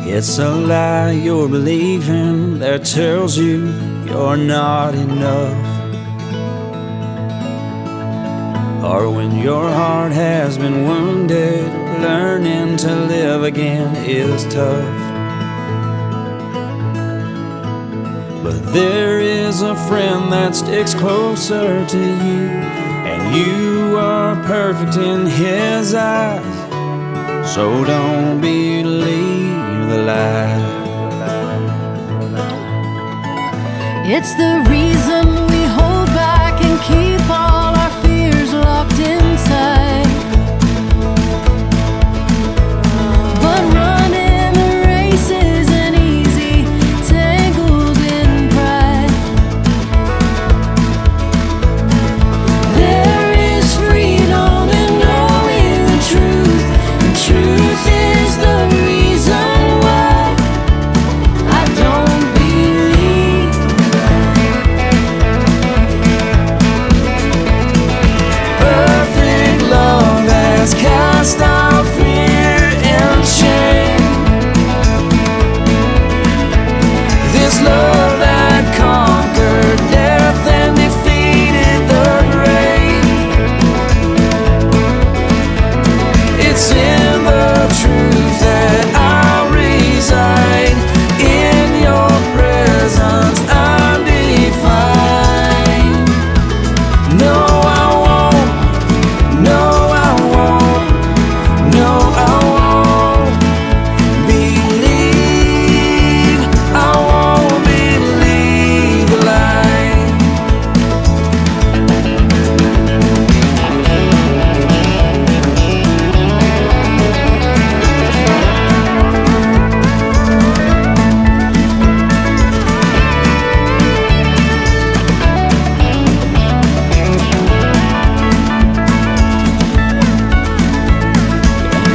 It's a lie you're believing that tells you you're not enough. Or when your heart has been wounded, learning to live again is tough. But there is a friend that sticks closer to you, and you are perfect in his eyes. So don't believe the lie. It's the reason we hold back and keep all our fears locked inside. But running the race isn't easy, tangled in pride. There is freedom in knowing the truth. The truth is the reason why I don't believe. Perfect love has cast out fear and shame. This love that conquered death and defeated the grave. It's in the truth that I reside. In your presence I'm defined. No, I won't. No, I won't. No, I won't believe. I won't believe the lie.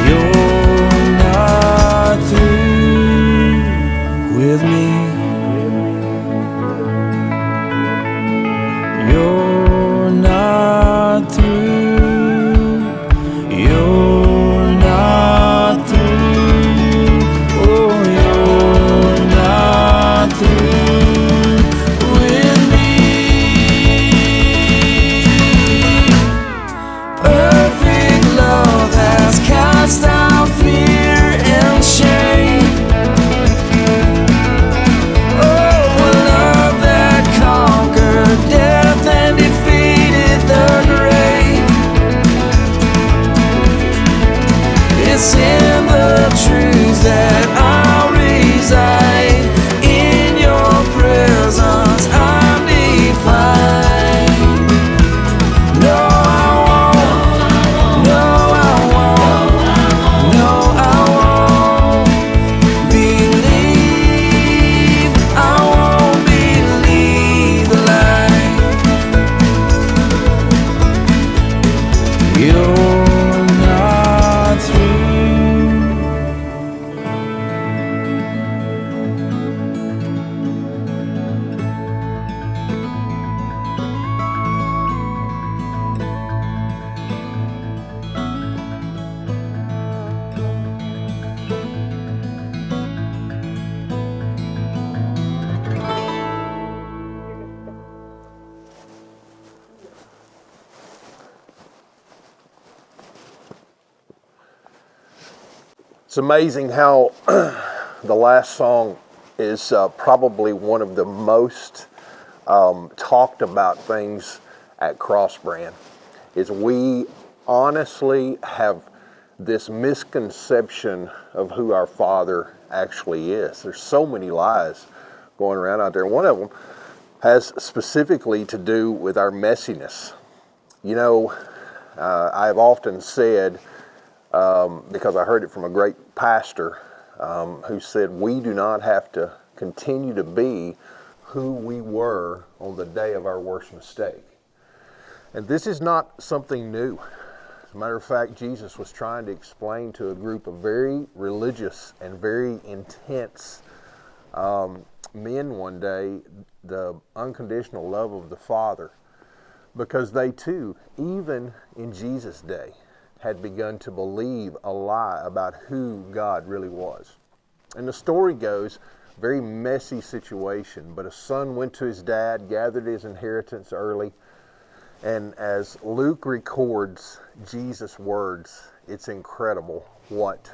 You're not through with me. You're not through. You're not through. Oh, you're not through with me. Perfect love has cast out fear and shame. Oh, a love that conquered death and defeated the grave. It's in the truth that I reside. In your presence I'm defined. No, I won't. No, I won't. No, I won't believe. I won't believe the lie. You're not through. It's amazing how the last song is probably one of the most talked about things at Cross Brand. Is we honestly have this misconception of who our Father actually is. There's so many lies going around out there. One of them has specifically to do with our messiness. You know, I've often said, because I heard it from a great pastor who said, we do not have to continue to be who we were on the day of our worst mistake. And this is not something new. As a matter of fact, Jesus was trying to explain to a group of very religious and very intense men one day the unconditional love of the Father, because they too, even in Jesus' day, had begun to believe a lie about who God really was. And the story goes, very messy situation, but a son went to his dad, gathered his inheritance early, and as Luke records Jesus' words, it's incredible what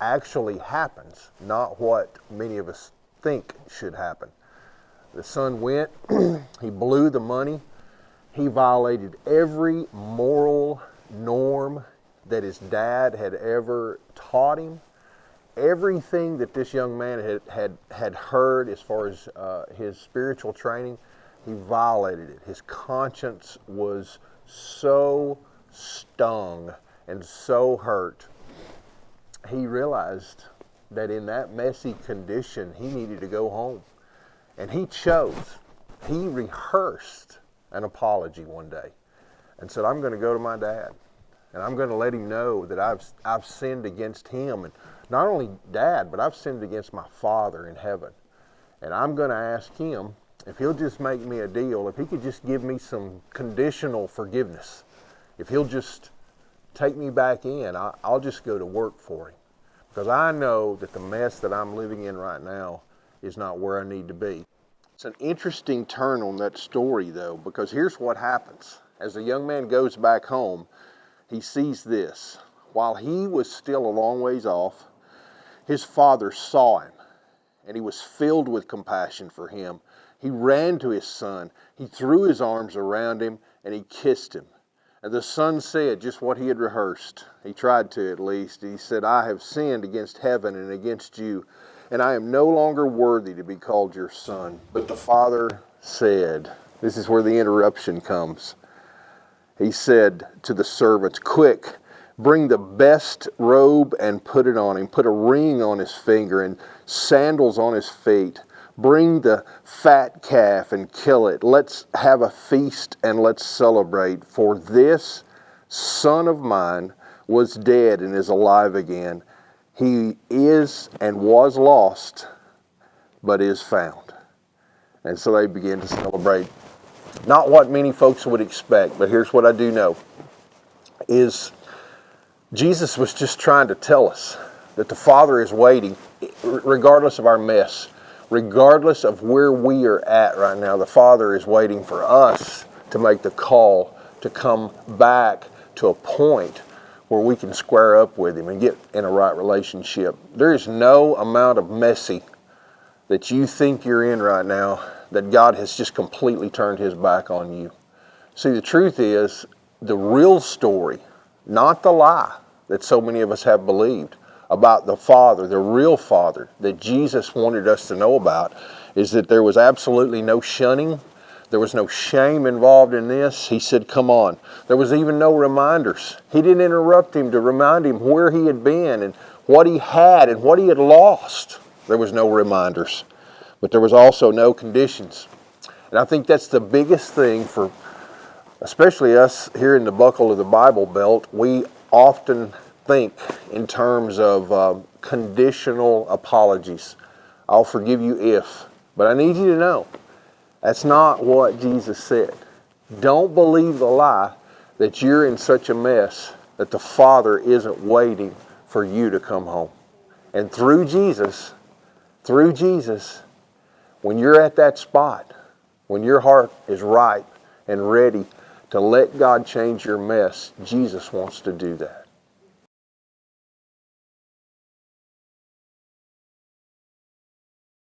actually happens, not what many of us think should happen. The son went, he blew the money, he violated every moral norm that his dad had ever taught him. Everything that this young man had heard as far as his spiritual training, he violated it. His conscience was so stung and so hurt. He realized that in that messy condition, he needed to go home. And he rehearsed an apology one day and said, I'm going to go to my dad and I'm going to let him know that I've sinned against him, and not only dad, but I've sinned against my Father in heaven. And I'm going to ask him if he'll just make me a deal, if he could just give me some conditional forgiveness, if he'll just take me back in, I'll just go to work for him. Because I know that the mess that I'm living in right now is not where I need to be. It's an interesting turn on that story, though, because here's what happens. As the young man goes back home, he sees this. While he was still a long ways off, his father saw him, and he was filled with compassion for him. He ran to his son, he threw his arms around him, and he kissed him. And the son said just what he had rehearsed. He tried to, at least. He said, I have sinned against heaven and against you, and I am no longer worthy to be called your son. But the father said, this is where the interruption comes. He said to the servants, quick, bring the best robe and put it on him. Put a ring on his finger and sandals on his feet. Bring the fat calf and kill it. Let's have a feast and let's celebrate. For this son of mine was dead and is alive again. He is and was lost, but is found. And so they begin to celebrate. Not what many folks would expect, but here's what I do know, is Jesus was just trying to tell us that the Father is waiting, regardless of our mess, regardless of where we are at right now. The Father is waiting for us to make the call to come back to a point where we can square up with Him and get in a right relationship. There is no amount of messy that you think you're in right now that God has just completely turned His back on you. See, the truth is, the real story, not the lie that so many of us have believed about the Father, the real Father that Jesus wanted us to know about, is that there was absolutely no shunning. There was no shame involved in this. He said, come on. There was even no reminders. He didn't interrupt him to remind him where he had been and what he had and what he had lost. There was no reminders. But there was also no conditions. And I think that's the biggest thing for especially us here in the buckle of the Bible Belt. We often think in terms of conditional apologies. I'll forgive you if. But I need you to know, that's not what Jesus said. Don't believe the lie that you're in such a mess that the Father isn't waiting for you to come home. And through Jesus, when you're at that spot, when your heart is right and ready to let God change your mess, Jesus wants to do that.